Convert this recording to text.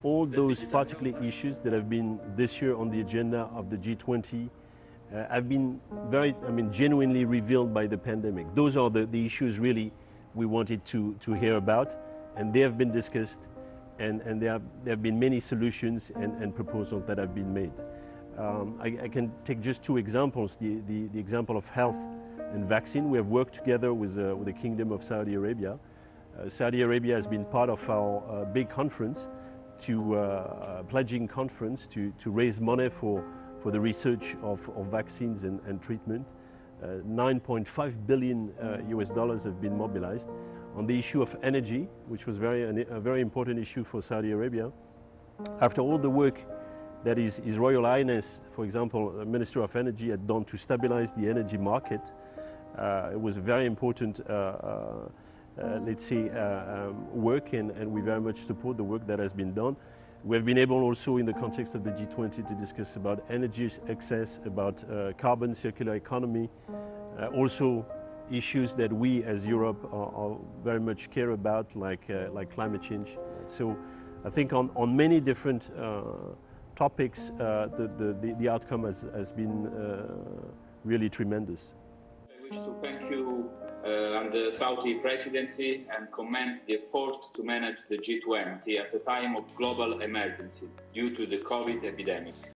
All those particular issues that have been this year on the agenda of the G20 have been genuinely revealed by the pandemic. Those are the issues really we wanted to hear about, and they have been discussed, and there have been many solutions and proposals that have been made. I can take just two examples. The example of health and vaccine. We have worked together with the Kingdom of Saudi Arabia. Saudi Arabia has been part of our big conference, pledging conference to raise money for the research of vaccines and treatment. 9.5 billion US dollars have been mobilized. On the issue of energy, which was a very important issue for Saudi Arabia, after all the work that His Royal Highness, for example, Minister of Energy, had done to stabilize the energy market, it was a very important work, and we very much support the work that has been done. We have been able also in the context of the G20 to discuss about energy access, about carbon circular economy, also issues that we as Europe are very much care about, like climate change. So I think on many different topics, the outcome has been really tremendous. I wish to thank you and the Saudi presidency and commend the effort to manage the G20 at a time of global emergency due to the COVID epidemic.